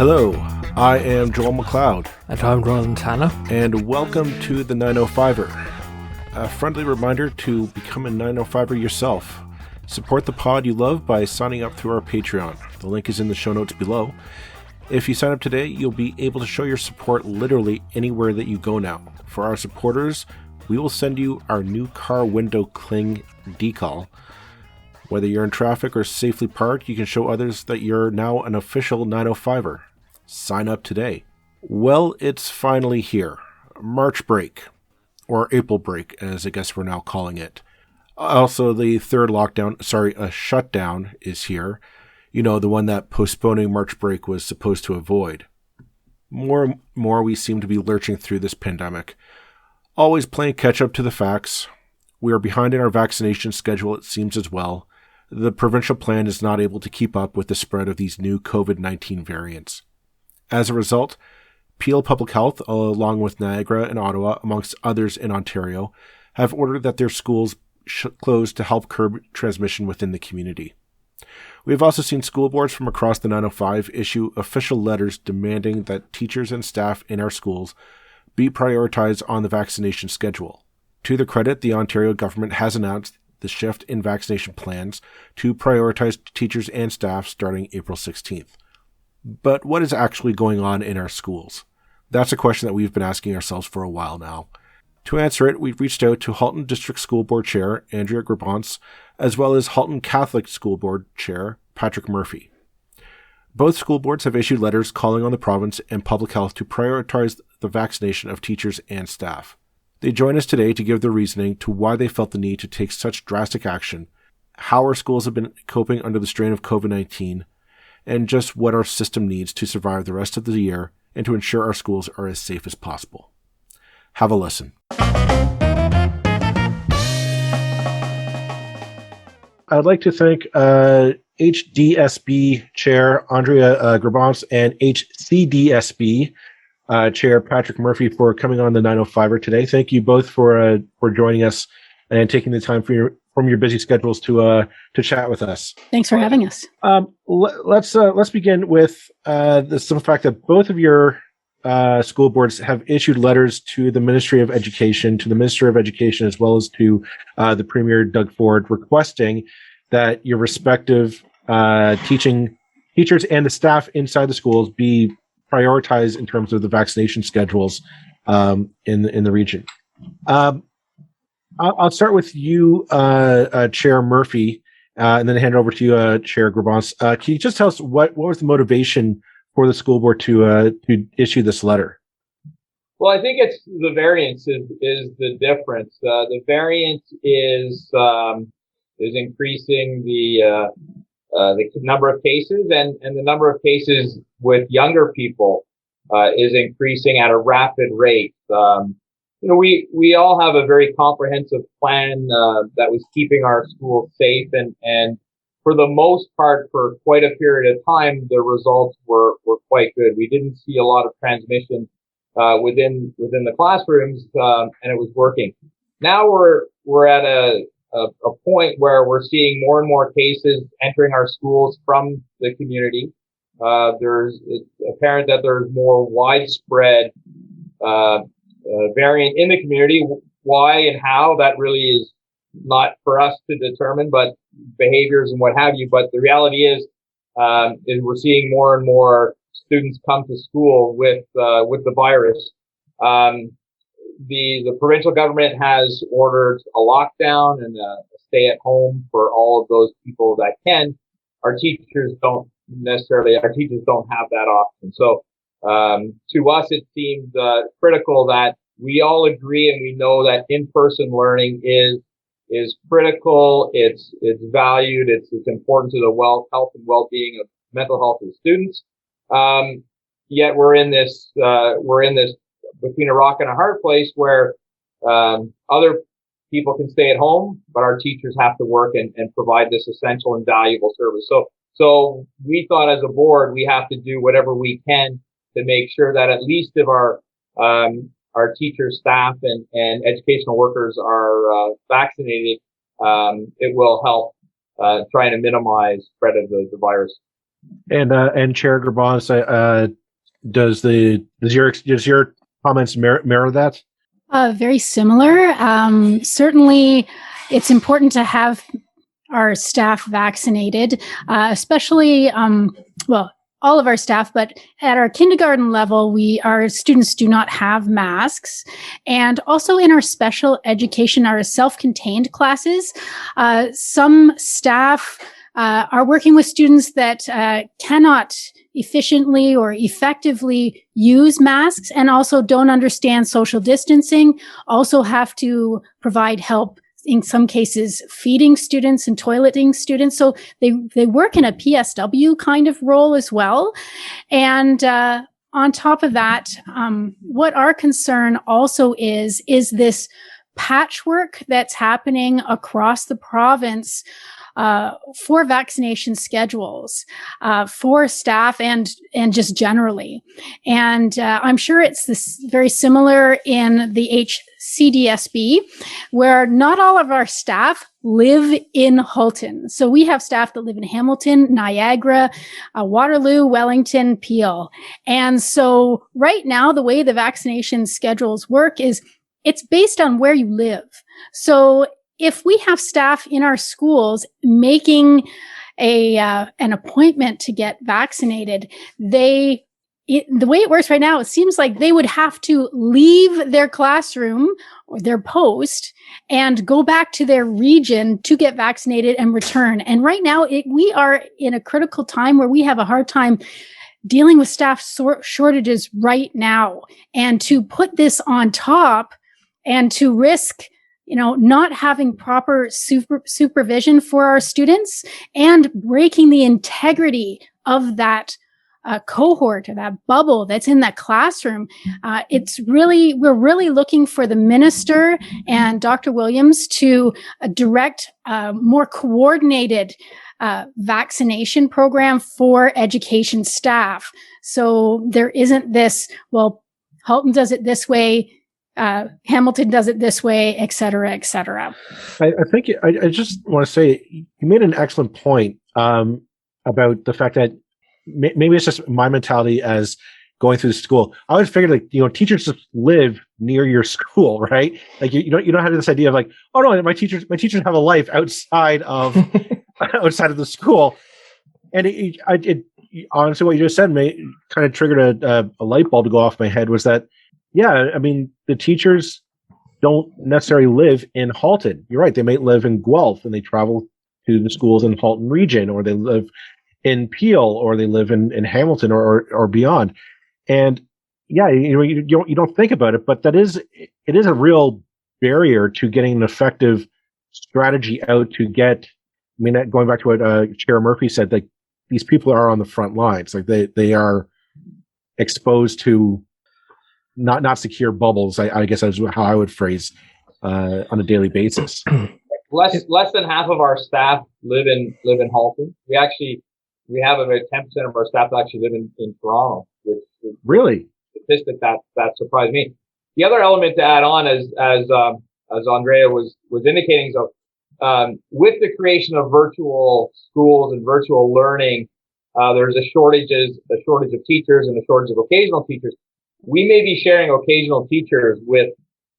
Hello, I am Joel McLeod. And I'm Ron Tanner. And welcome to the 905er. A friendly reminder to become a 905er yourself. Support the pod you love by signing up through our Patreon. The link is in the show notes below. If you sign up today, you'll be able to show your support literally anywhere that you go now. For our supporters, we will send you our new car window cling decal. Whether you're in traffic or safely parked, you can show others that you're now an official 905er. Sign up today. Well, it's finally here. March break, or April break, as I guess we're now calling it. Also, the third shutdown is here. You know, the one that postponing March break was supposed to avoid. More and more, we seem to be lurching through this pandemic. Always playing catch up to the facts. We are behind in our vaccination schedule, it seems, as well. The provincial plan is not able to keep up with the spread of these new COVID-19 variants. As a result, Peel Public Health, along with Niagara and Ottawa, amongst others in Ontario, have ordered that their schools close to help curb transmission within the community. We have also seen school boards from across the 905 issue official letters demanding that teachers and staff in our schools be prioritized on the vaccination schedule. To their credit, the Ontario government has announced the shift in vaccination plans to prioritize teachers and staff starting April 16th. But what is actually going on in our schools? That's a question that we've been asking ourselves for a while now. To answer it, we've reached out to Halton District School Board Chair Andrea Grebenc, as well as Halton Catholic School Board Chair Patrick Murphy. Both school boards have issued letters calling on the province and public health to prioritize the vaccination of teachers and staff. They join us today to give their reasoning to why they felt the need to take such drastic action, how our schools have been coping under the strain of COVID-19, and just what our system needs to survive the rest of the year and to ensure our schools are as safe as possible. Have a listen. I'd like to thank HDSB Chair Andrea Grebenc and HCDSB Chair Patrick Murphy for coming on the 905er today. Thank you both for joining us and taking the time from your busy schedules to chat with us. Thanks for having us. Let's begin with the simple fact that both of your school boards have issued letters to the Ministry of Education, as well as to the Premier Doug Ford, requesting that your respective teachers and the staff inside the schools be prioritized in terms of the vaccination schedules in the region. I'll start with you, Chair Murphy, and then hand it over to you, Chair Grebenc. Can you just tell us what was the motivation for the school board to issue this letter? Well, I think it's the variance is the difference. The variance is increasing the number of cases, and the number of cases with younger people is increasing at a rapid rate. We all have a very comprehensive plan that was keeping our schools safe, and for the most part, for quite a period of time, the results were quite good. We didn't see a lot of transmission within the classrooms, and it was working. Now we're at a point where we're seeing more and more cases entering our schools from the community. It's apparent that there's more widespread variant in the community. Why and how, that really is not for us to determine, but behaviors and what have you. But the reality is we're seeing more and more students come to school with the virus. The provincial government has ordered a lockdown and a stay at home for all of those people that can. Our teachers don't have that option. So, to us, it seems critical that we all agree and we know that in-person learning is critical. It's valued. It's important to the health and well-being of mental health of students. Yet we're in this between a rock and a hard place where other people can stay at home, but our teachers have to work and provide this essential and valuable service. So we thought as a board, we have to do whatever we can to make sure that at least if our teachers, staff, and educational workers are vaccinated, it will help trying to minimize spread of the virus. And Chair Grebenc, does your comments mirror that? Very similar. Certainly, it's important to have our staff vaccinated, especially, all of our staff, but at our kindergarten level, our students do not have masks. And also in our special education, our self-contained classes, some staff are working with students that cannot efficiently or effectively use masks and also don't understand social distancing, also have to provide help in some cases feeding students and toileting students. So they work in a PSW kind of role as well. And on top of that, what our concern also is this patchwork that's happening across the province for vaccination schedules for staff and just generally. And I'm sure it's very similar in the HCDSB, where not all of our staff live in Halton. So we have staff that live in Hamilton, Niagara, Waterloo, Wellington, Peel. And so right now, the way the vaccination schedules work is it's based on where you live. So if we have staff in our schools making an appointment to get vaccinated, the way it works right now, it seems like they would have to leave their classroom or their post and go back to their region to get vaccinated and return. And right now, we are in a critical time where we have a hard time dealing with staff shortages right now. And to put this on top and to risk not having proper supervision for our students and breaking the integrity of that cohort or that bubble that's in that classroom. We're really looking for the minister and Dr. Williams to direct a more coordinated vaccination program for education staff. So there isn't this, Halton does it this way, Hamilton does it this way, et cetera, et cetera. I think I just want to say you made an excellent point about the fact that maybe it's just my mentality as going through the school. I always figured teachers just live near your school, right? Like you don't have this idea of like, oh no, my teachers have a life outside of outside of the school. And it honestly, what you just said kind of triggered a light bulb to go off my head. Was that, yeah, I mean, the teachers don't necessarily live in Halton. You're right. They may live in Guelph and they travel to the schools in Halton region, or they live in Peel, or they live in Hamilton or beyond. And yeah, you don't think about it, but it is a real barrier to getting an effective strategy out to get. I mean, going back to what Chair Murphy said, like these people are on the front lines, like they are exposed to not secure bubbles. I guess that's how I would phrase on a daily basis. Less than half of our staff live in Halton. We have about 10% of our staff actually live in Toronto, which is really statistic that surprised me. The other element to add on, as Andrea was indicating, so with the creation of virtual schools and virtual learning, there's a shortage of teachers and a shortage of occasional teachers. We may be sharing occasional teachers with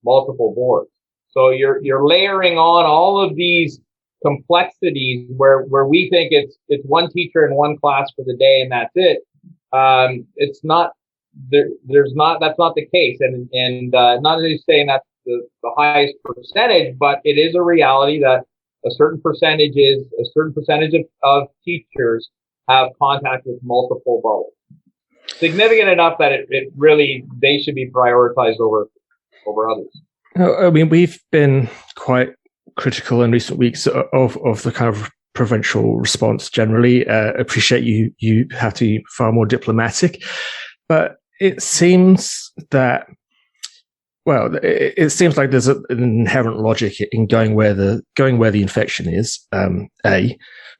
multiple boards. So you're layering on all of these complexities where we think it's one teacher in one class for the day and that's it. It's not that's not the case. And not only saying that's the highest percentage, but it is a reality that a certain percentage of teachers have contact with multiple bubbles. Significant enough that they should be prioritized over others. I mean, we've been quite critical in recent weeks of the kind of provincial response generally. Appreciate you have to be far more diplomatic, but it seems that, well, it seems like there's an inherent logic in going where the infection is, and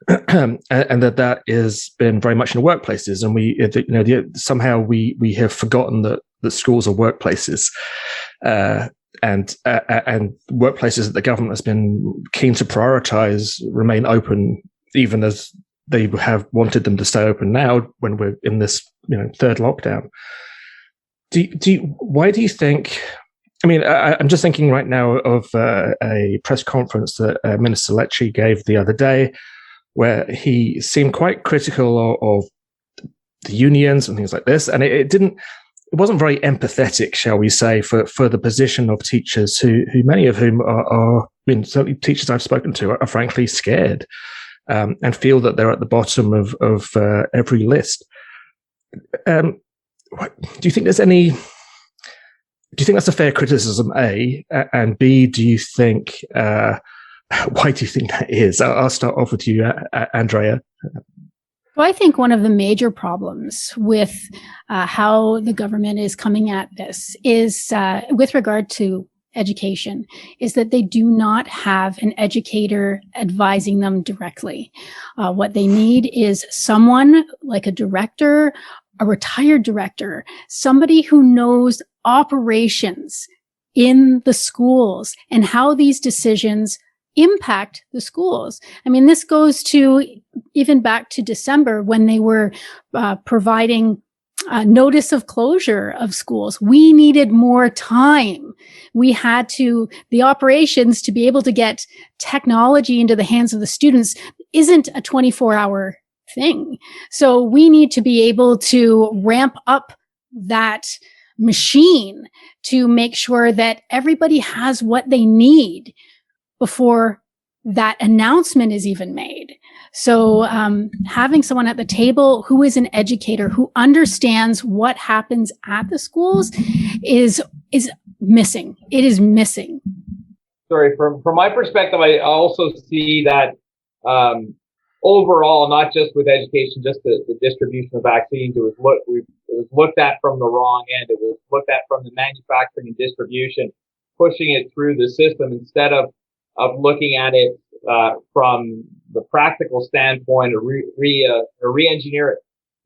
that has been very much in workplaces, and somehow we have forgotten that schools are workplaces, and workplaces that the government has been keen to prioritize remain open even as they have wanted them to stay open now when we're in this third lockdown. Why do you think? I mean, I'm just thinking right now of a press conference that Minister Lecce gave the other day, where he seemed quite critical of the unions and things like this, and it wasn't very empathetic, shall we say, for the position of teachers who many of whom are certainly teachers I've spoken to are frankly scared and feel that they're at the bottom of every list. Do you think there's any? Do you think that's a fair criticism, A? And B, do you think, why do you think that is? I'll start off with you, Andrea. Well, I think one of the major problems with how the government is coming at this is, with regard to education, is that they do not have an educator advising them directly. What they need is someone like a director, a retired director, somebody who knows operations in the schools and how these decisions impact the schools. I mean, this goes to even back to December when they were providing notice of closure of schools. We needed more time. We had the operations to be able to get technology into the hands of the students isn't a 24-hour thing. So we need to be able to ramp up that machine to make sure that everybody has what they need before that announcement is even made. So having someone at the table who is an educator, who understands what happens at the schools is missing. It is missing. Sorry, from my perspective, I also see that overall, not just with education, just the distribution of vaccines, it was looked at from the wrong end. It was looked at from the manufacturing and distribution, pushing it through the system instead of looking at it from the practical standpoint, or re-engineer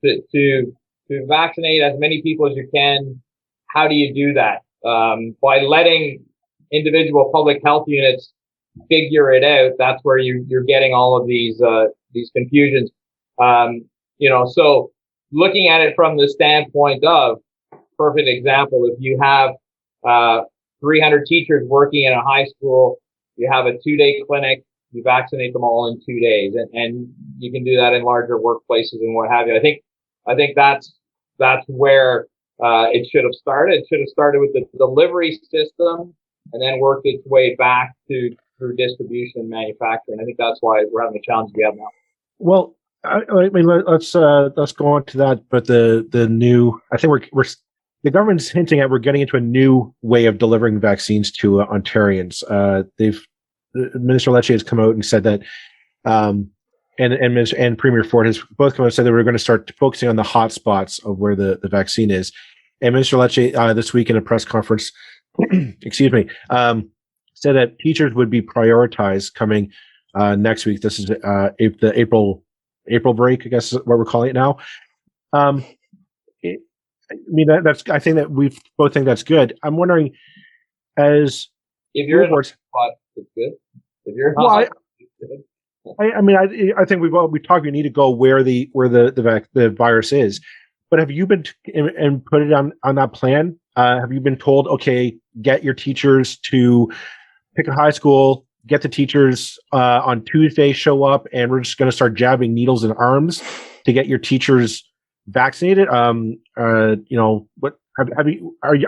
it to vaccinate as many people as you can. How do you do that? By letting individual public health units figure it out. That's where you're getting all of these confusions. So looking at it from the standpoint of, perfect example, if you have 300 teachers working in a high school, you have a 2-day clinic, you vaccinate them all in 2 days, and you can do that in larger workplaces and what have you. I think that's where it should have started. It should have started with the delivery system and then worked its way back through distribution and manufacturing. I think that's why we're having the challenge we have now. Well, I mean, let's go on to that. But the new, I think we're the government's hinting at we're getting into a new way of delivering vaccines to Ontarians. Minister Lecce has come out and said that, and Premier Ford has both come out and said that we're going to start focusing on the hot spots of where the vaccine is. And Minister Lecce this week in a press conference, excuse me, said that teachers would be prioritized coming next week. This is the April break, I guess is what we're calling it now. I think that we both think that's good. I'm wondering, as if you're in a spot, it's good. If you're not, it's good. I think we talked. We need to go where the virus is. But have you been and put it on that plan? Have you been told, okay, get your teachers to pick a high school, get the teachers on Tuesday, show up, and we're just going to start jabbing needles in arms to get your teachers vaccinated? What are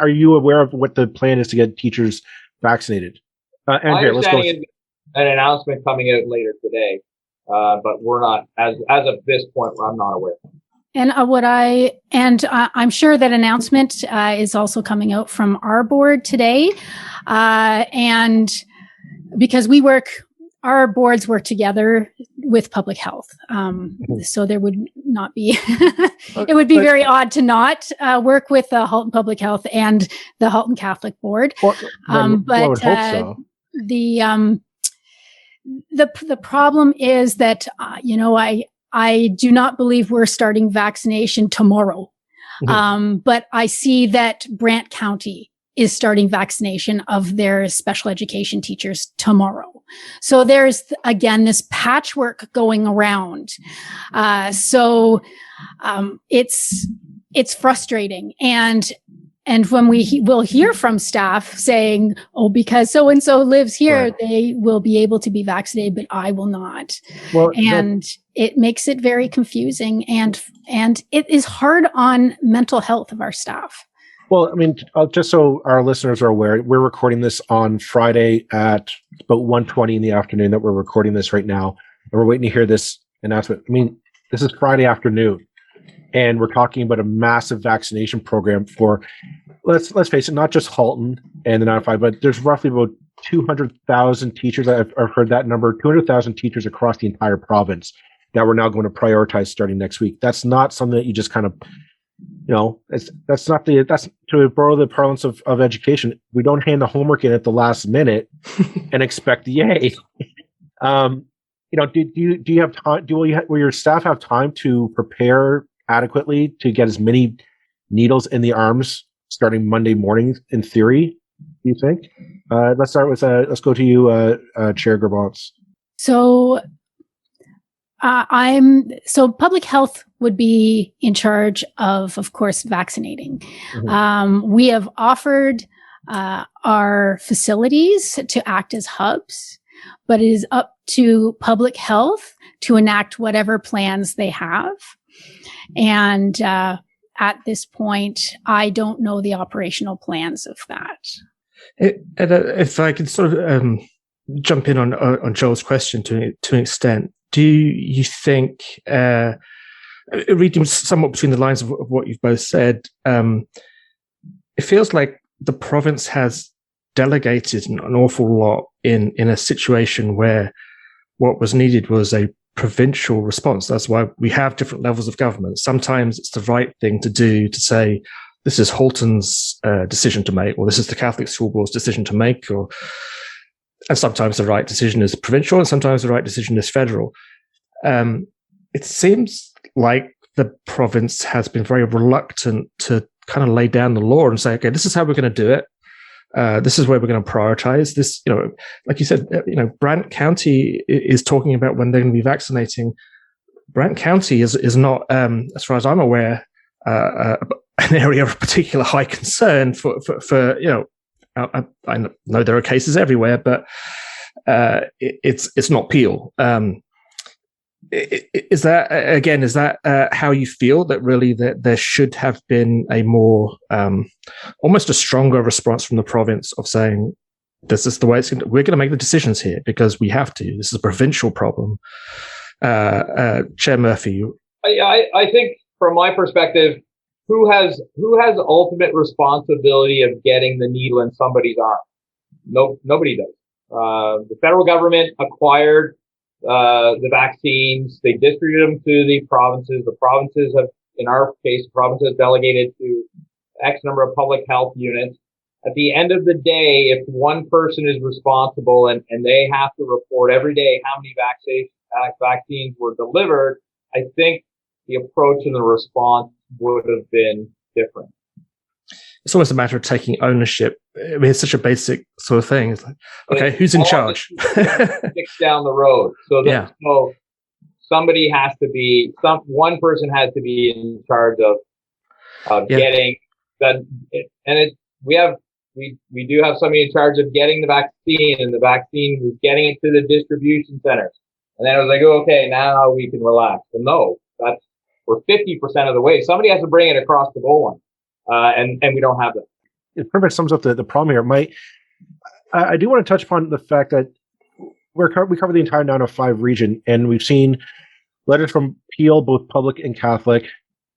you aware of what the plan is to get teachers vaccinated? Andrea, let's go. An announcement coming out later today, but we're not as of this point. I'm not aware. And I'm sure that announcement is also coming out from our board today, and because our boards work together with public health, so there would not be. It would be very odd to not work with the Halton Public Health and the Halton Catholic Board. I would hope so. The problem is that I do not believe we're starting vaccination tomorrow. Mm-hmm. But I see that Brant County is starting vaccination of their special education teachers tomorrow. So there's, again, this patchwork going around. It's frustrating. And when we will hear from staff saying, oh, because so-and-so lives here, right, they will be able to be vaccinated, but I will not. Well, and it makes it very confusing. And it is hard on mental health of our staff. Well, I mean, just so our listeners are aware, we're recording this on Friday at about 1:20 in the afternoon that we're recording this right now. And we're waiting to hear this announcement. I mean, this is Friday afternoon. And we're talking about a massive vaccination program for, let's face it, not just Halton and the 905, but there's roughly about 200,000 teachers. I've heard that number, 200,000 teachers across the entire province that we're now going to prioritize starting next week. That's not something that you just kind of, that's to borrow the parlance of education. We don't hand the homework in at the last minute and expect the yay. Do you have time? Will your staff have time to prepare adequately to get as many needles in the arms starting Monday morning, in theory, do you think? Let's start with, let's go to you, Chair Grebenc. So public health would be in charge of course, vaccinating. Mm-hmm. We have offered our facilities to act as hubs, but it is up to public health to enact whatever plans they have. And at this point, I don't know the operational plans of that. If I could sort of jump in on Joel's question to an extent, do you think, reading somewhat between the lines of what you've both said, it feels like the province has delegated an awful lot in a situation where what was needed was a provincial response. That's why we have different levels of government. Sometimes it's the right thing to do to say, this is Halton's decision to make, or this is the Catholic School Board's decision to make, and sometimes the right decision is provincial, and sometimes the right decision is federal. It seems like the province has been very reluctant to kind of lay down the law and say, okay, this is how we're going to do it. This is where we're going to prioritize this. Like you said, Brant County is talking about when they're going to be vaccinating. Brant County is not, as far as I'm aware, an area of particular high concern for I know there are cases everywhere, but it's not Peel. Is that how you feel, that really that there should have been a more almost a stronger response from the province of saying, this is the way we're going to make the decisions here because we have to. This is a provincial problem. Chair Murphy. I think from my perspective, who has ultimate responsibility of getting the needle in somebody's arm? Nobody does. The federal government acquired the vaccines. They distributed them to the provinces. The provinces have, in our case, the provinces delegated to X number of public health units. At the end of the day, if one person is responsible and they have to report every day how many vaccines were delivered, I think the approach and the response would have been different. It's almost a matter of taking ownership. I mean, it's such a basic sort of thing. It's like, okay, who's in charge? Six down the road. So somebody has to be, one person has to be in charge of getting that. And we do have somebody in charge of getting the vaccine, and the vaccine was getting it to the distribution centers. And then I was like, okay, now we can relax. Well, no, we're 50% of the way. Somebody has to bring it across the goal line. And we don't have that. It pretty much sums up the problem here. I do want to touch upon the fact that we cover the entire 905 region, and we've seen letters from Peel, both public and Catholic,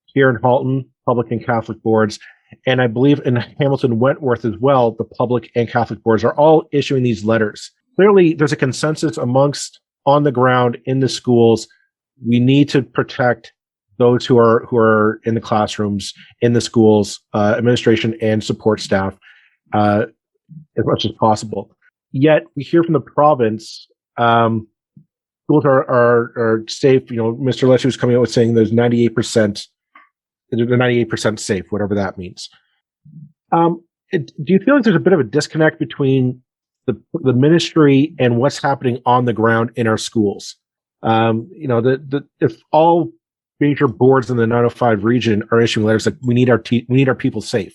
here in Halton, public and Catholic boards, and I believe in Hamilton Wentworth as well, the public and Catholic boards are all issuing these letters. Clearly, there's a consensus amongst on the ground in the schools. We need to protect those who are in the classrooms, in the schools, administration and support staff, as much as possible. Yet we hear from the province, schools are safe. Mr. Leslie was coming out with saying there's 98%, they're 98% safe, whatever that means. do you feel like there's a bit of a disconnect between the ministry and what's happening on the ground in our schools? If all major boards in the 905 region are issuing letters like we need our people safe,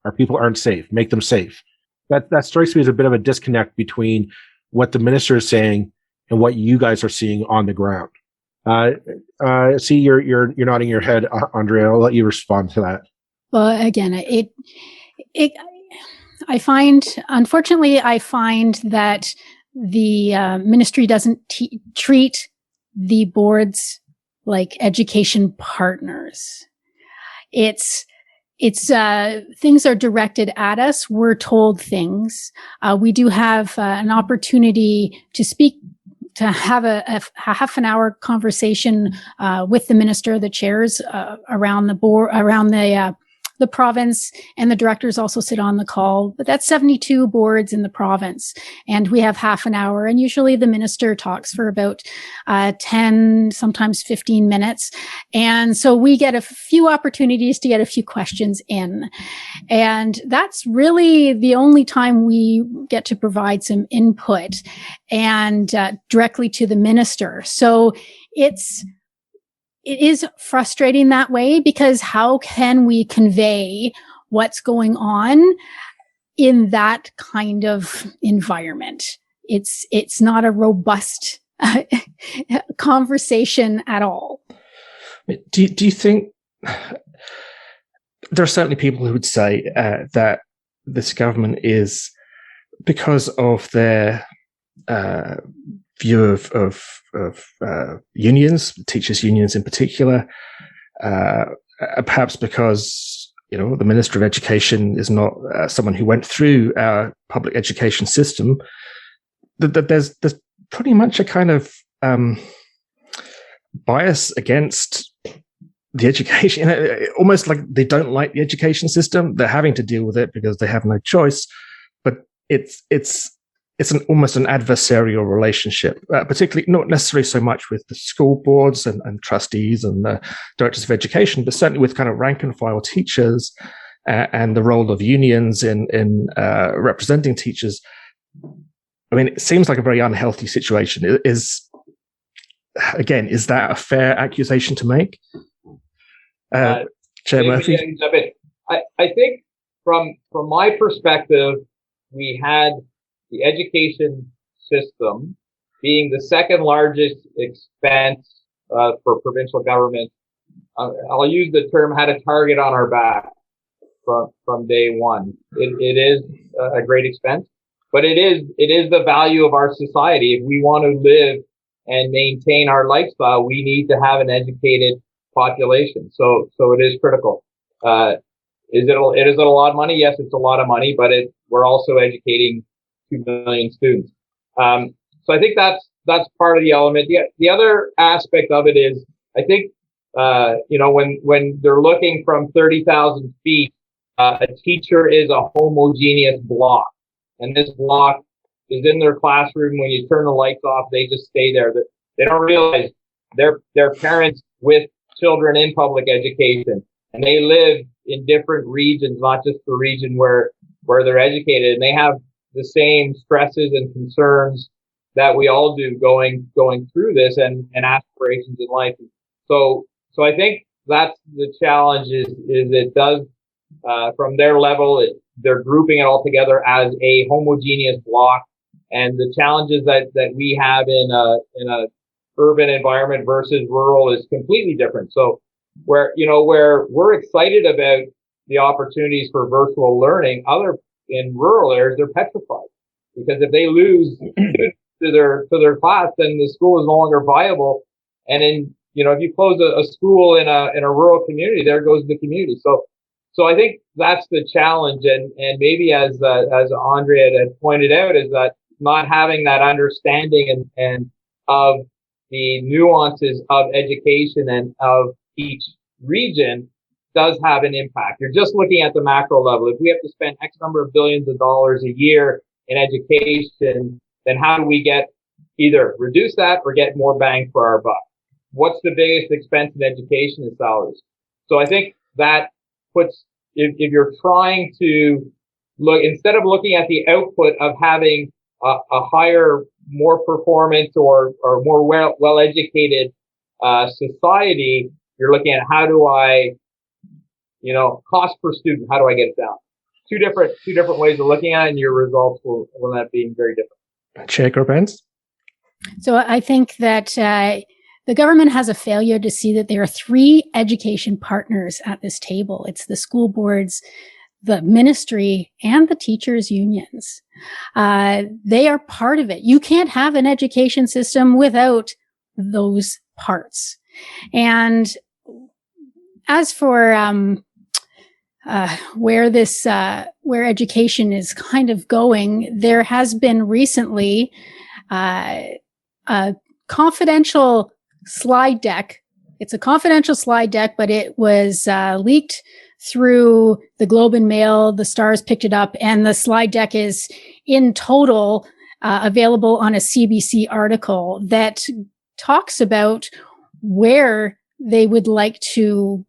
our people aren't safe, make them safe. That strikes me as a bit of a disconnect between what the minister is saying and what you guys are seeing on the ground. See, you're nodding your head, Andrea. I'll let you respond to that. Well, again, unfortunately, I find that the ministry doesn't treat the boards like education partners. It's things are directed at us. We're told things. We do have an opportunity to speak, to have a half an hour conversation with the minister, the chairs around the board, around the province, and the directors also sit on the call. But that's 72 boards in the province, and we have half an hour. And usually the minister talks for about 10, sometimes 15 minutes. And so we get a few opportunities to get a few questions in. And that's really the only time we get to provide some input and directly to the minister. So it is frustrating that way, because how can we convey what's going on in that kind of environment? It's not a robust conversation at all. Do you think there are certainly people who would say that this government is, because of their view of unions, teachers' unions in particular, perhaps because the Minister of Education is not someone who went through our public education system, that there's pretty much a kind of bias against the education, almost like they don't like the education system. They're having to deal with it because they have no choice, but it's almost an adversarial relationship, particularly not necessarily so much with the school boards and trustees and directors of education, but certainly with kind of rank and file teachers and the role of unions in representing teachers. I mean, it seems like a very unhealthy situation. Is that a fair accusation to make? Chair Murphy? I think from my perspective, we had the education system being the second largest expense for provincial government. I'll use the term had a target on our back from day one. It is a great expense, but it is the value of our society. If we want to live and maintain our lifestyle, we need to have an educated population. So it is critical. Is it a lot of money? Yes, it's a lot of money, but we're also educating 2 million students. So I think that's part of the element. The other aspect of it is, I think, when they're looking from 30,000 feet, a teacher is a homogeneous block, and this block is in their classroom. When you turn the lights off, they just stay there. They don't realize they're parents with children in public education, and they live in different regions, not just the region where they're educated, and they have the same stresses and concerns that we all do going through this and aspirations in life. So I think that's the challenge is it does, from their level, they're grouping it all together as a homogeneous block. And the challenges that we have in a urban environment versus rural is completely different. So where we're excited about the opportunities for virtual learning, in rural areas, they're petrified, because if they lose to their class, then the school is no longer viable. And if you close a school in a rural community, there goes the community. So I think that's the challenge. And maybe as Andrea had pointed out, is that not having that understanding and of the nuances of education and of each region does have an impact. You're just looking at the macro level. If we have to spend X number of billions of dollars a year in education, then how do we get either reduce that or get more bang for our buck? What's the biggest expense in education is salaries. So I think that puts, if you're trying to instead of looking at the output of having a higher, more performance or more well educated society, you're looking at how do I, cost per student, how do I get it down? Two different ways of looking at it, and your results will end up being very different. Chair Grebenc? So I think that the government has a failure to see that there are three education partners at this table. It's the school boards, the ministry, and the teachers' unions. They are part of it. You can't have an education system without those parts. And as for where education is kind of going, there has been recently a confidential slide deck. It's a confidential slide deck, but it was leaked through the Globe and Mail. The Stars picked it up, and the slide deck is in total available on a CBC article that talks about where they would like to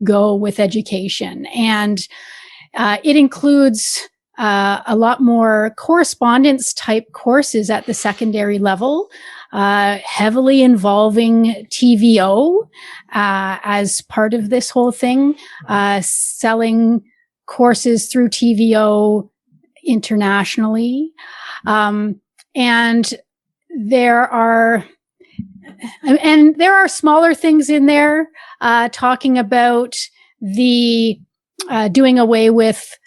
go with education. And it includes a lot more correspondence type courses at the secondary level, heavily involving TVO as part of this whole thing, selling courses through TVO internationally. And there are smaller things in there, talking about the doing away with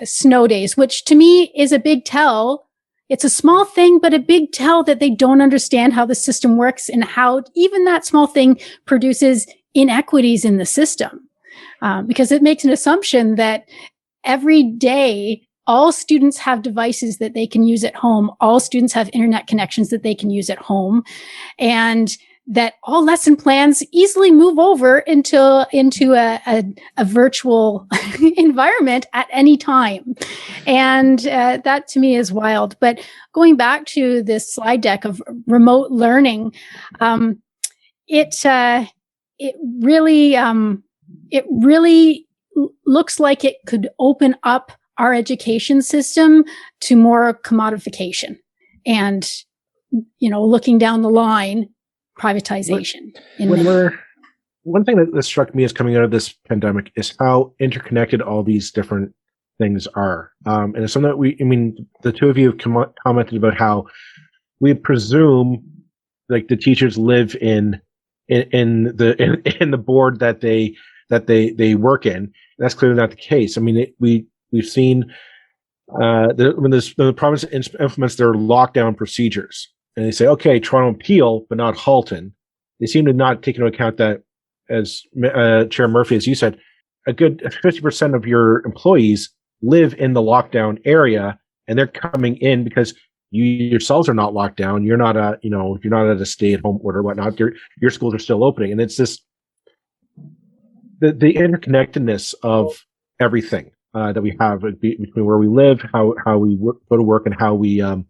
snow days, which to me is a big tell. It's a small thing, but a big tell that they don't understand how the system works and how even that small thing produces inequities in the system. Because it makes an assumption that every day all students have devices that they can use at home. All students have internet connections that they can use at home, and that all lesson plans easily move over into a virtual environment at any time. And that to me is wild. But going back to this slide deck of remote learning, it really looks like it could open up our education system to more commodification and, looking down the line, privatization. One thing that struck me as coming out of this pandemic is how interconnected all these different things are. And it's something that the two of you have commented about how we presume like the teachers live in the board that they work in. That's clearly not the case. We've seen when the province implements their lockdown procedures, and they say, okay, Toronto and Peel, but not Halton. They seem to not take into account that, as Chair Murphy, as you said, a good 50% of your employees live in the lockdown area, and they're coming in because you yourselves are not locked down. You're not you're not at a stay-at-home order, or whatnot. Your schools are still opening, and it's this the interconnectedness of everything that we have between where we live, how we go to work, and how we do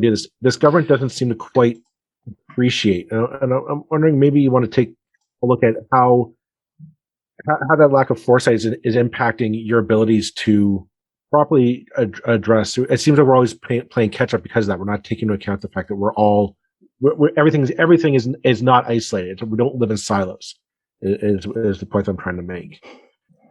this. This government doesn't seem to quite appreciate. And I'm wondering, maybe you want to take a look at how that lack of foresight is impacting your abilities to properly address. It seems like we're always playing catch up because of that. We're not taking into account the fact that everything is not isolated. We don't live in silos. Is the point I'm trying to make.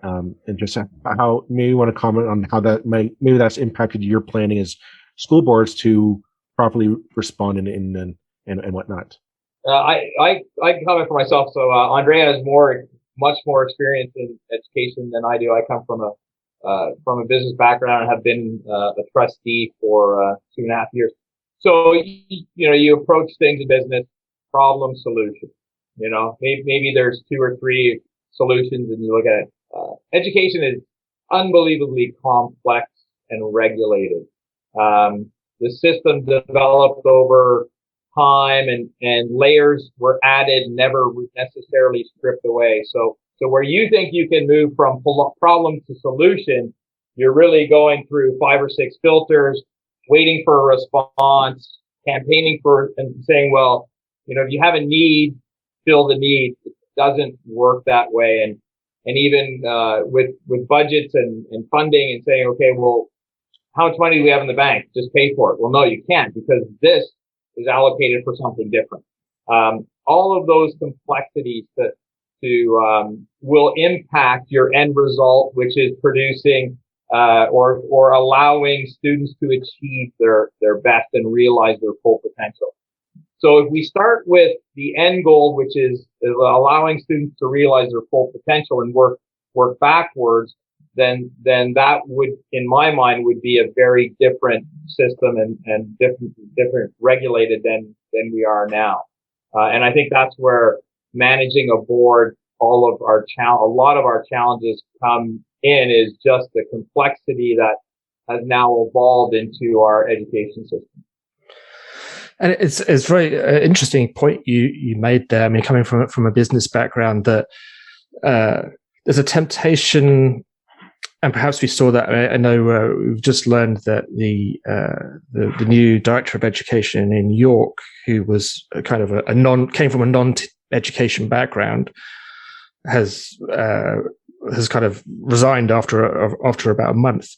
And just how maybe you want to comment on how that maybe that's impacted your planning as school boards to properly respond and whatnot. I can comment for myself. So Andrea has much more experience in education than I do. I come from a business background and have been a trustee for 2.5 years. So you approach things in business, problem, solution. Maybe there's 2 or 3 solutions, and you look at it. Education is unbelievably complex and regulated. The system developed over time, and layers were added, never necessarily stripped away. So where you think you can move from problem to solution, you're really going through 5 or 6 filters, waiting for a response, campaigning for, and saying, well, if you have a need, fill the need. It doesn't work that way. And and even with budgets and funding and saying, okay, well, how much money do we have in the bank? Just pay for it. Well, no, you can't, because this is allocated for something different. All of those complexities that will impact your end result, which is producing or allowing students to achieve their best and realize their full potential. So if we start with the end goal, which is allowing students to realize their full potential, and work backwards, then that would, in my mind, would be a very different system and different regulated than we are now. And I think that's where managing a board, a lot of our challenges come in, is just the complexity that has now evolved into our education system. And it's very interesting point you made there. I mean, coming from a business background, that there's a temptation, and perhaps we saw that. I know we've just learned that the new director of education in York, who was kind of came from a non-education background, has kind of resigned after about a month.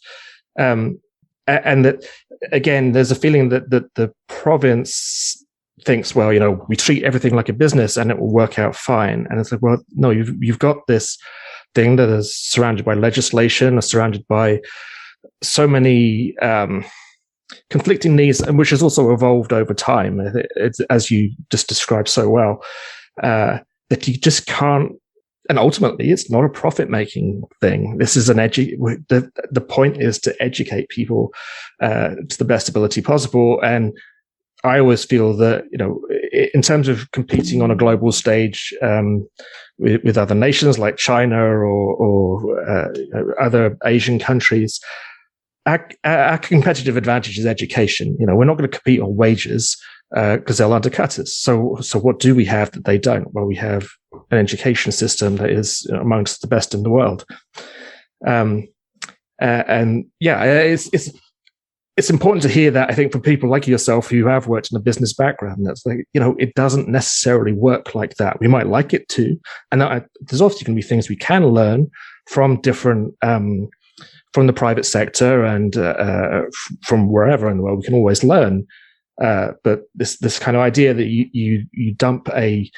And that, again, there's a feeling that the province thinks, well, we treat everything like a business and it will work out fine. And it's like, well, no, you've got this thing that is surrounded by legislation, or surrounded by so many conflicting needs, and which has also evolved over time. It's, as you just described so well, that you just can't. And ultimately, it's not a profit-making thing. This is the point is to educate people to the best ability possible. And I always feel that, in terms of competing on a global stage with other nations like China or other Asian countries, our competitive advantage is education. We're not going to compete on wages because they'll undercut us. So what do we have that they don't? Well, we have an education system that is amongst the best in the world. And yeah, it's important to hear that, I think, for people like yourself who have worked in a business background. That's like, it doesn't necessarily work like that. We might like it to, and there's obviously going to be things we can learn from different, from the private sector and from wherever in the world. We can always learn. But this kind of idea that you dump a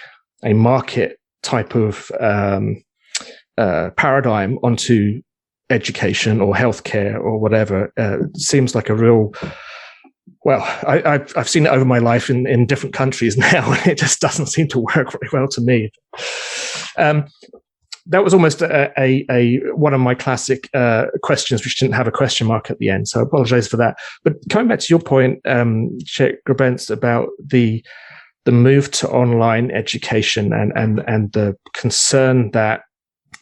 market type of paradigm onto education or healthcare or whatever seems like a real. Well, I've seen it over my life in different countries now, and it just doesn't seem to work very well to me. That was almost a one of my classic questions, which didn't have a question mark at the end. So I apologize for that. But coming back to your point, Sheikh Grebenc, about the move to online education and the concern that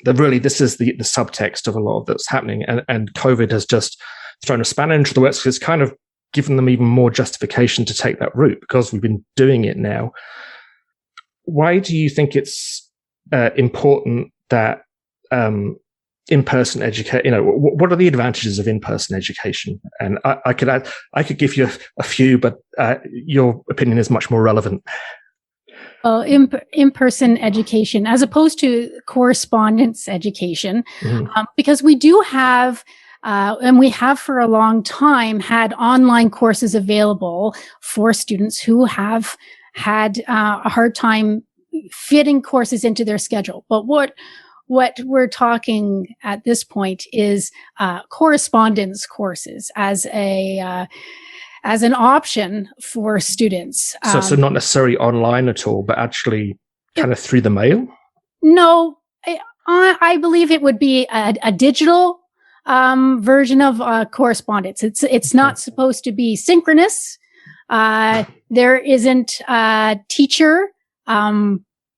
really this is the subtext of a lot of that's happening. And COVID has just thrown a spanner into the works, because it's kind of given them even more justification to take that route, because we've been doing it now. Why do you think it's important that in-person education, what are the advantages of in-person education? And I could give you a few, but your opinion is much more relevant. Well, in-person education, as opposed to correspondence education, because we do have, and we have for a long time had online courses available for students who have had a hard time fitting courses into their schedule. But what we're talking at this point is correspondence courses as an option for students. So not necessarily online at all, but actually kind of through the mail? No, I believe it would be a digital version of correspondence. It's not supposed to be synchronous. There isn't a teacher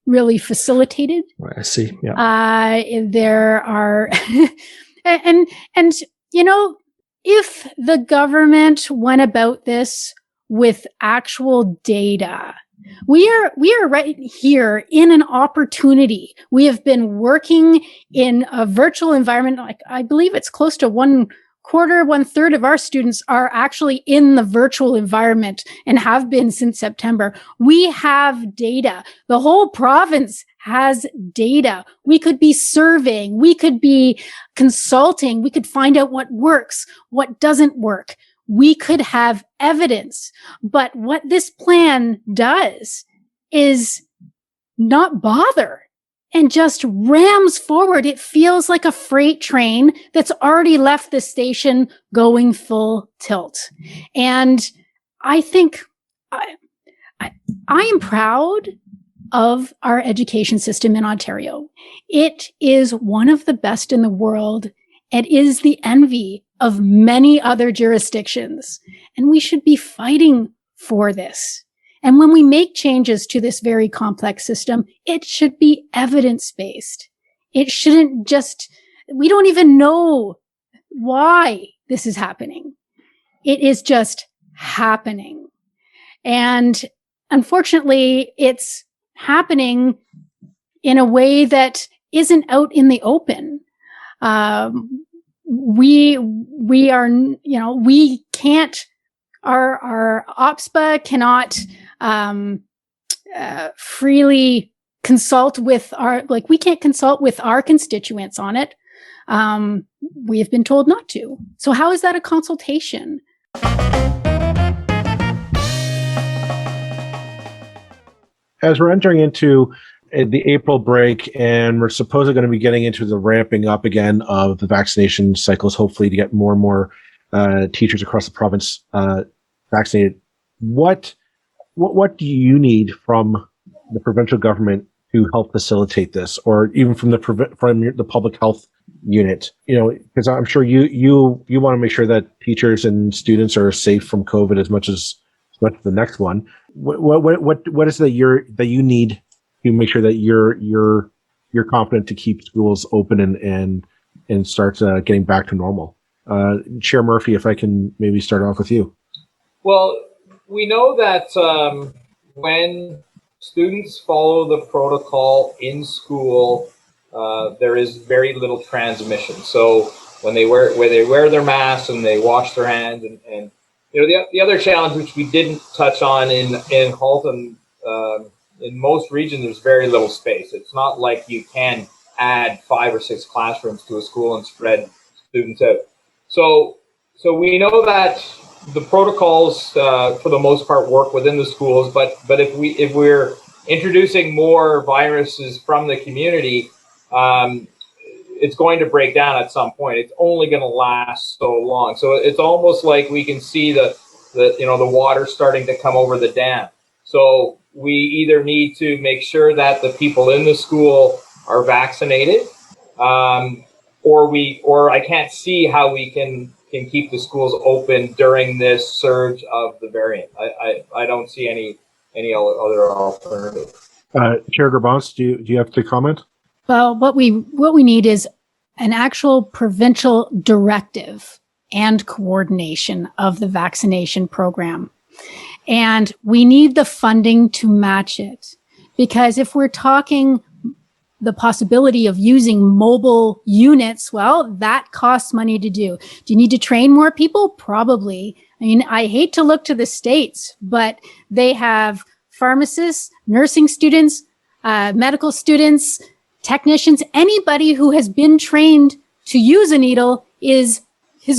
really facilitated. Right, I see. Yeah. There are, and if the government went about this with actual data, we are right here in an opportunity. We have been working in a virtual environment, like I believe it's close to one 1/3 of our students are actually in the virtual environment and have been since September. We have data. The whole province has data. We could be surveying. We could be consulting. We could find out what works, what doesn't work. We could have evidence. But what this plan does is not bother and just rams forward. It feels like a freight train that's already left the station going full tilt. And I think I am proud of our education system in Ontario. It is one of the best in the world and is the envy of many other jurisdictions. And we should be fighting for this. And when we make changes to this very complex system, it should be evidence-based. It shouldn't we don't even know why this is happening. It is just happening. And unfortunately, it's happening in a way that isn't out in the open. We are, we can't, our OPSPA cannot freely consult with we can't consult with our constituents on it. We have been told not to. So how is that a consultation? As we're entering into the April break, and we're supposedly going to be getting into the ramping up again of the vaccination cycles, hopefully to get more and more teachers across the province vaccinated. What do you need from the provincial government to help facilitate this, or even from the public health unit? Because I'm sure you want to make sure that teachers and students are safe from COVID as much as the next one. What is that you need to make sure that you're confident to keep schools open and start getting back to normal? Chair Murphy, if I can maybe start off with you. Well, we know that when students follow the protocol in school, there is very little transmission. So when they wear their masks and they wash their hands, and the other challenge, which we didn't touch on in Halton, in most regions there's very little space. It's not like you can add 5 or 6 classrooms to a school and spread students out. So we know that the protocols for the most part work within the schools, but if we're introducing more viruses from the community, it's going to break down at some point. It's only going to last so long. So it's almost like we can see the water starting to come over the dam. So we either need to make sure that the people in the school are vaccinated, or I can't see how we can keep the schools open during this surge of the variant. I don't see any other alternative. Chair Grebenc, do you have to comment? Well, what we need is an actual provincial directive and coordination of the vaccination program. And we need the funding to match it. Because if we're talking the possibility of using mobile units, well, that costs money to do. Do you need to train more people? Probably. I mean, I hate to look to the States, but they have pharmacists, nursing students, medical students, technicians. Anybody who has been trained to use a needle is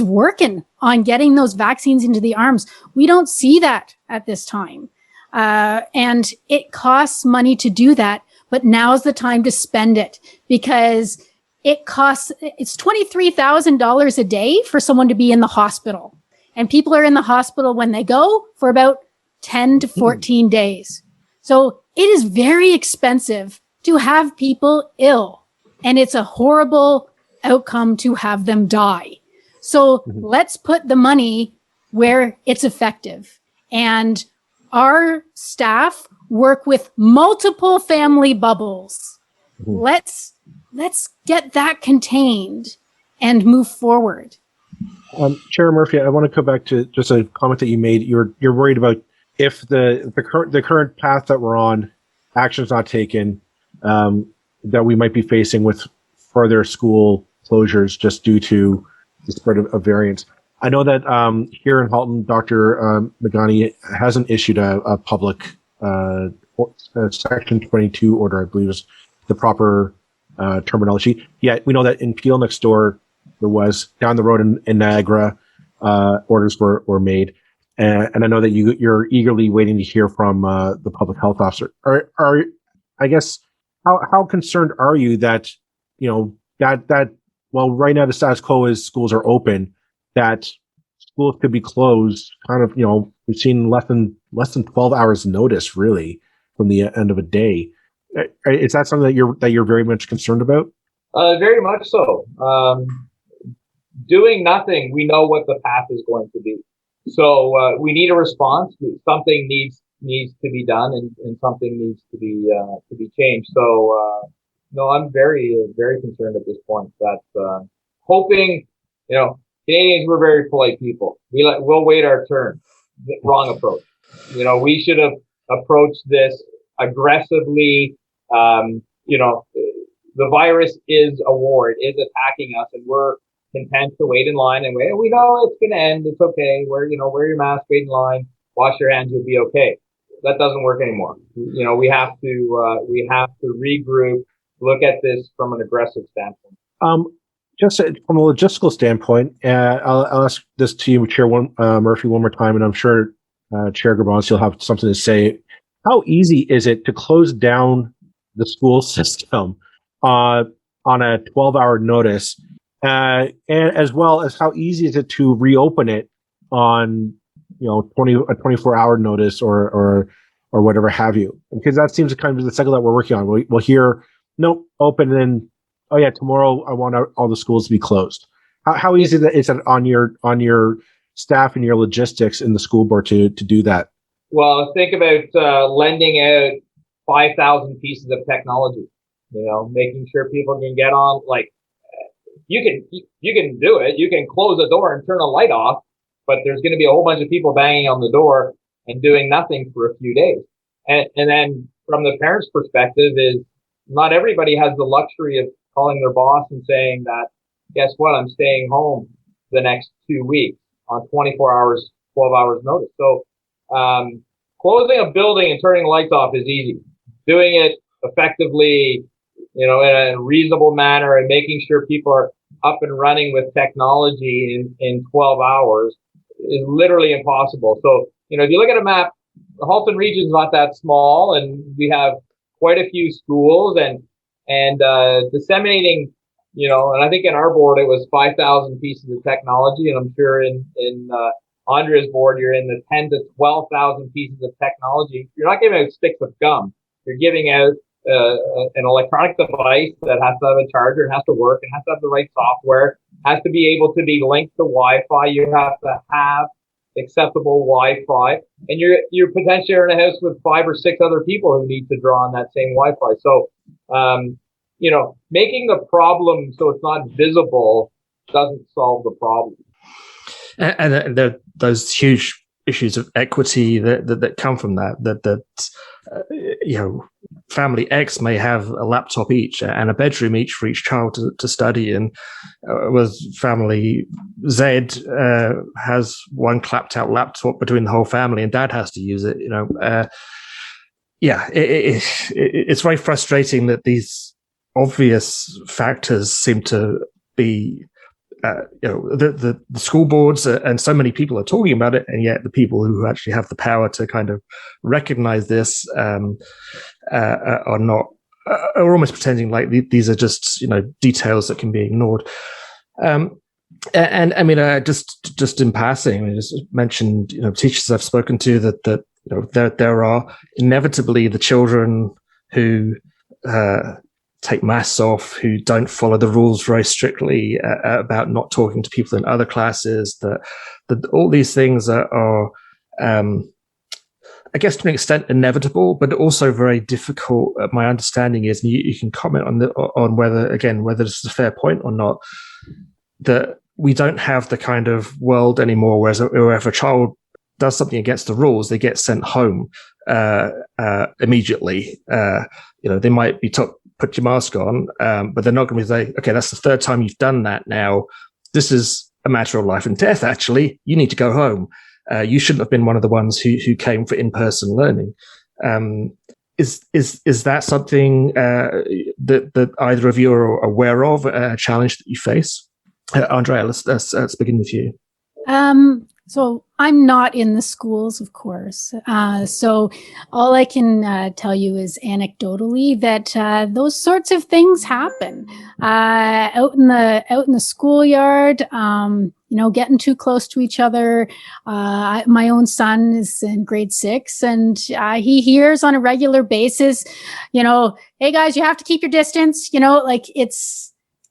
working on getting those vaccines into the arms. We don't see that at this time. And it costs money to do that. But now's the time to spend it, because it's $23,000 a day for someone to be in the hospital. And people are in the hospital when they go for about 10 to 14 days. So it is very expensive to have people ill. And it's a horrible outcome to have them die. So let's put the money where it's effective. And our staff work with multiple family bubbles. Let's get that contained and move forward. Chair Murphy, I want to come back to just a comment that you made. You're worried about if the current path that we're on, action's not taken, that we might be facing with further school closures just due to spread of variants. I know that here in Halton, Dr. Magani hasn't issued a public Section 22 order, I believe is the proper terminology. Yet we know that in Peel next door, there was down the road in Niagara, orders were made. And I know that you're eagerly waiting to hear from the public health officer. Are I guess how concerned are you that that well, right now the status quo is schools are open, that schools could be closed kind of, we've seen less than 12 hours notice really from the end of a day. Is that something that you're very much concerned about? Very much so. Doing nothing, we know what the path is going to be. So we need a response. Something needs to be done, and something needs to be changed. So no, I'm very very concerned at this point. That hoping, Canadians, we're very polite people. We'll wait our turn. Wrong approach. We should have approached this aggressively. The virus is a war. It is attacking us, and we're content to wait in line and wait. We know it's going to end. It's okay. Wear your mask, wait in line, wash your hands. You'll be okay. That doesn't work anymore. We have to regroup, look at this from an aggressive standpoint. Just from a logistical standpoint, I'll ask this to you, Chair Murphy, one more time, and I'm sure Chair Grebenc, you'll have something to say. How easy is it to close down the school system on a 12-hour notice? And as well as how easy is it to reopen it on, a 24-hour notice or whatever have you? Because that seems to kind of be the cycle that we're working on. We'll hear, nope, open, and oh yeah, tomorrow I want all the schools to be closed. How easy is it on your staff and your logistics in the school board to do that? Well, think about lending out 5,000 pieces of technology. Making sure people can get on. Like, you can do it. You can close the door and turn a light off, but there's going to be a whole bunch of people banging on the door and doing nothing for a few days. And then from the parents' perspective is not everybody has the luxury of calling their boss and saying that, guess what, I'm staying home the next 2 weeks on 24 hours, 12 hours notice. So closing a building and turning the lights off is easy. Doing it effectively, in a reasonable manner and making sure people are up and running with technology in 12 hours is literally impossible. So, if you look at a map, the Halton region is not that small, and we have quite a few schools and disseminating, and I think in our board it was 5,000 pieces of technology, and I'm sure in Andrea's board you're in the 10 to 12,000 pieces of technology. You're not giving out sticks of gum. You're giving out an electronic device that has to have a charger, it has to work, it has to have the right software, has to be able to be linked to Wi-Fi. You have to have accessible Wi-Fi, and you're potentially in a house with 5 or 6 other people who need to draw on that same Wi-Fi. So, making the problem so it's not visible doesn't solve the problem. And there are those huge issues of equity that come from that family X may have a laptop each and a bedroom each for each child to study in, with family Z has one clapped out laptop between the whole family, and dad has to use it. It's very frustrating that these obvious factors seem to be the school boards and so many people are talking about it, and yet the people who actually have the power to kind of recognize this are almost pretending like these are just details that can be ignored. And I mean, just in passing, I just mentioned teachers I've spoken to that there are inevitably the children who take masks off, who don't follow the rules very strictly about not talking to people in other classes, that all these things are I guess to an extent inevitable, but also very difficult. My understanding is, and you can comment on whether this is a fair point or not, that we don't have the kind of world anymore where if a child does something against the rules, they get sent home immediately. They might be told, put your mask on, but they're not going to say, okay, that's the third time you've done that now. This is a matter of life and death. Actually, you need to go home. You shouldn't have been one of the ones who came for in-person learning. Is that something that either of you are aware of, a challenge that you face? Andrea, let's begin with you. So I'm not in the schools, of course. So all I can tell you is anecdotally that those sorts of things happen out in the schoolyard. Getting too close to each other. My own son is in grade 6, and he hears on a regular basis, hey guys, you have to keep your distance.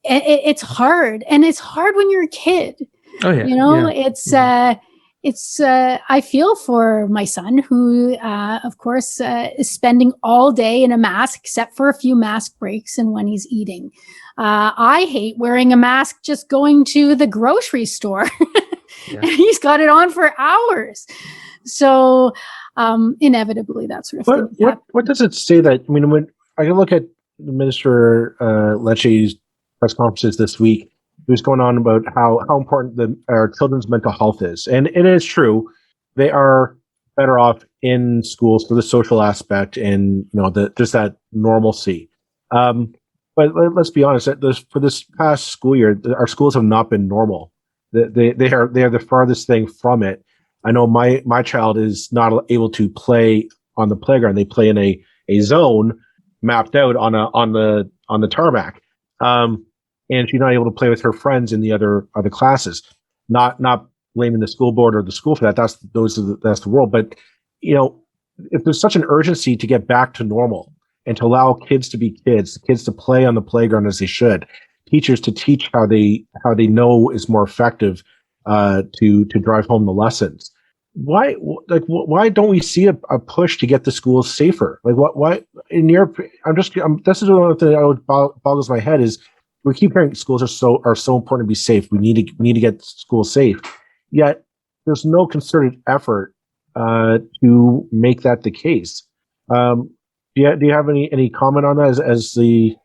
It's hard, and it's hard when you're a kid. Oh yeah. It's I feel for my son who, of course, is spending all day in a mask, except for a few mask breaks and when he's eating. I hate wearing a mask just going to the grocery store. And he's got it on for hours. So inevitably that sort of thing. What does it say that, when I can look at the Minister Lecce's press conferences this week, it was going on about how important our children's mental health is. And it is true. They are better off in schools for the social aspect and, just that normalcy. But let's be honest, for this past school year, our schools have not been normal. They are the farthest thing from it. I know my child is not able to play on the playground. They play in a zone mapped out on the tarmac. And she's not able to play with her friends in the other classes. Not blaming the school board or the school for that. That's the world. But if there's such an urgency to get back to normal and to allow kids to be kids to play on the playground as they should, teachers to teach how they know is more effective to drive home the lessons. Why don't we see a push to get the schools safer? Why in your? This is one of the things that boggles my head is. We keep hearing schools are so important to be safe. We need to get schools safe. Yet there's no concerted effort to make that the case. Do you have any comment on that as the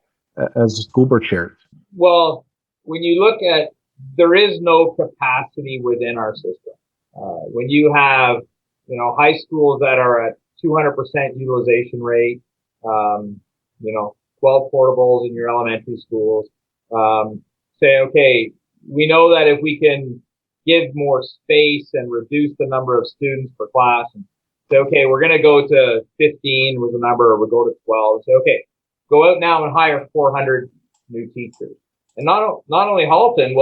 school board chair? Well, when you look at, there is no capacity within our system. When you have high schools that are at 200% utilization rate, 12 portables in your elementary schools. Say, okay, we know that if we can give more space and reduce the number of students per class and say, okay, we're going to go to 15 with a number, or we'll go to 12 and say, okay, go out now and hire 400 new teachers. And not only Halton,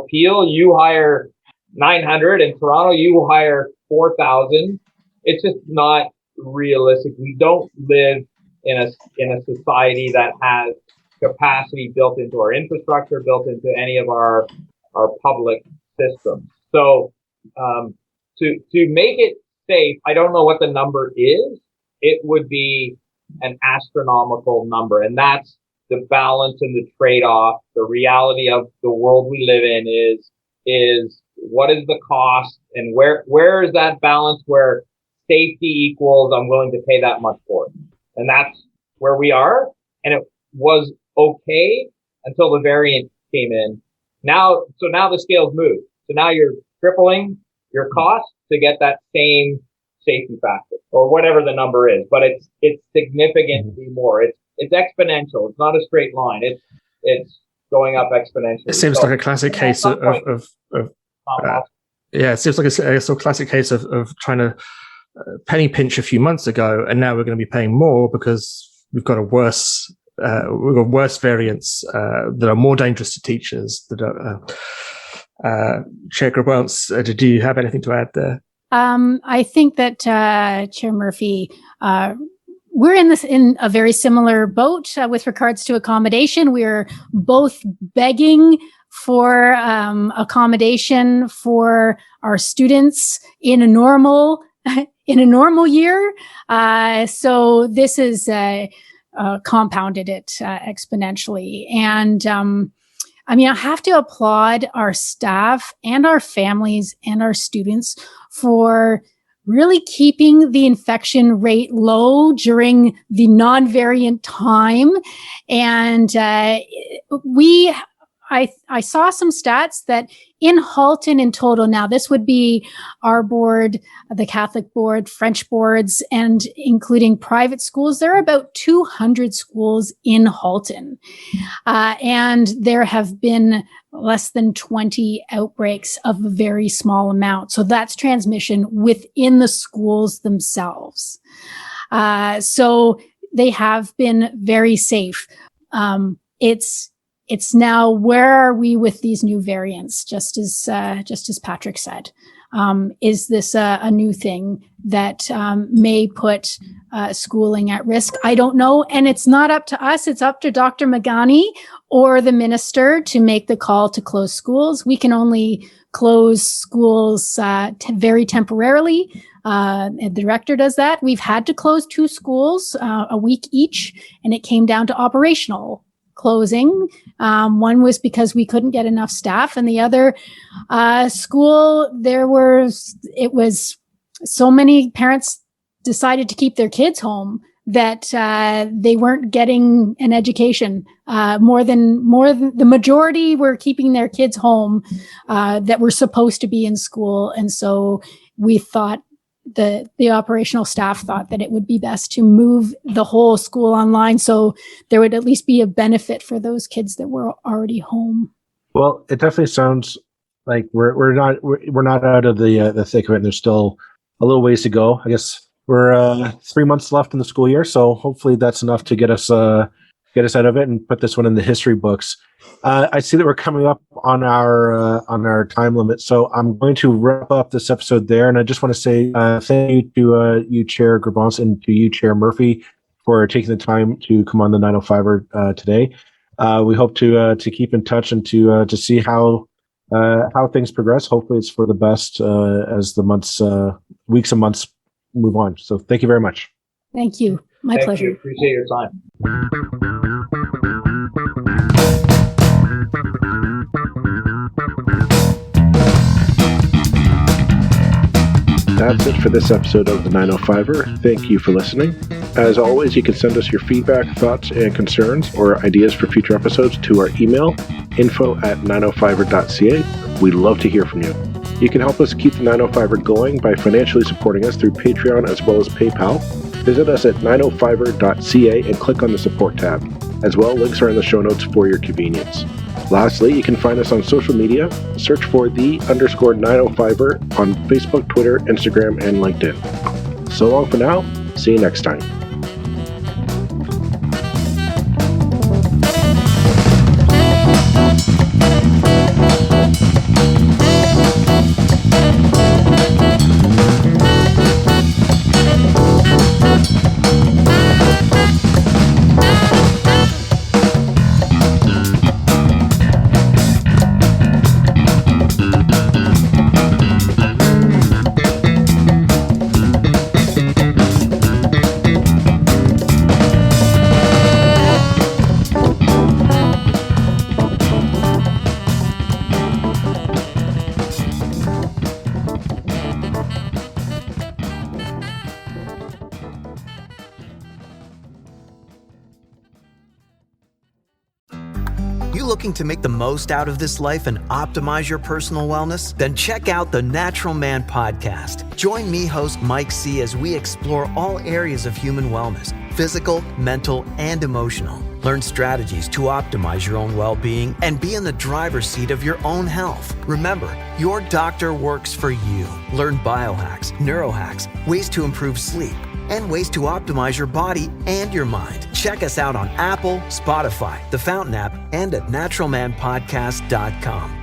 Peel, you hire 900, and Toronto, you hire 4,000. It's just not realistic. We don't live in a society that has capacity built into our infrastructure, built into any of our public systems. So to make it safe, I don't know what the number is. It would be an astronomical number, and that's the balance and the trade-off. The reality of the world we live in is what is the cost, and where is that balance where safety equals I'm willing to pay that much for it, and that's where we are. And it was okay until the variant came in. Now the scales move. So now you're tripling your cost to get that same safety factor, or whatever the number is. But it's significantly more. It's exponential. It's not a straight line. It's going up exponentially. It seems like a classic case of it seems like a sort of classic case of trying to penny pinch a few months ago, and now we're going to be paying more because we've got worse variants that are more dangerous to teachers. Chair Grebenc, do you have anything to add there? I think that Chair Murphy, we're in a very similar boat with regards to accommodation. We're both begging for accommodation for our students in a normal year. So this is compounded it exponentially. And I have to applaud our staff and our families and our students for really keeping the infection rate low during the non-variant time. And I saw some stats that in Halton in total, now this would be our board, the Catholic board, French boards, and including private schools, there are about 200 schools in Halton. And there have been less than 20 outbreaks of a very small amount. So that's transmission within the schools themselves. So they have been very safe. It's now, where are we with these new variants? Just as Patrick said, is this a new thing that may put schooling at risk? I don't know, and it's not up to us. It's up to Dr. Magani or the minister to make the call to close schools. We can only close schools very temporarily. The director does that. We've had to close 2 schools a week each, and it came down to operational closing. One was because we couldn't get enough staff, and the other school, it was so many parents decided to keep their kids home that they weren't getting an education. More than the majority were keeping their kids home that were supposed to be in school, and so we thought, the operational staff thought that it would be best to move the whole school online, so there would at least be a benefit for those kids that were already home. Well, it definitely sounds like we're not out of the thick of it, and there's still a little ways to go. I guess we're 3 months left in the school year, so hopefully that's enough to get us out of it and put this one in the history books. I see that we're coming up on our time limit, so I'm going to wrap up this episode there. And I just want to say thank you to you, Chair Grebenc, and to you, Chair Murphy, for taking the time to come on the 905er today. We hope to keep in touch and to see how things progress. Hopefully, it's for the best as the weeks and months move on. So, thank you very much. Thank you. My pleasure. You. Appreciate your time. That's it for this episode of the 905er. Thank you for listening. As always, you can send us your feedback, thoughts, and concerns or ideas for future episodes to our email, info@905er.ca. We'd love to hear from you. You can help us keep the 905er going by financially supporting us through Patreon as well as PayPal. Visit us at 905er.ca and click on the support tab. As well, links are in the show notes for your convenience. Lastly, you can find us on social media. Search for _905er on Facebook, Twitter, Instagram, and LinkedIn. So long for now. See you next time. Looking to make the most out of this life and optimize your personal wellness? Then check out the Natural Man Podcast. Join me, host Mike C., as we explore all areas of human wellness, physical, mental, and emotional. Learn strategies to optimize your own well-being and be in the driver's seat of your own health. Remember, your doctor works for you. Learn biohacks, neurohacks, ways to improve sleep, and ways to optimize your body and your mind. Check us out on Apple, Spotify, the Fountain app, and at naturalmanpodcast.com.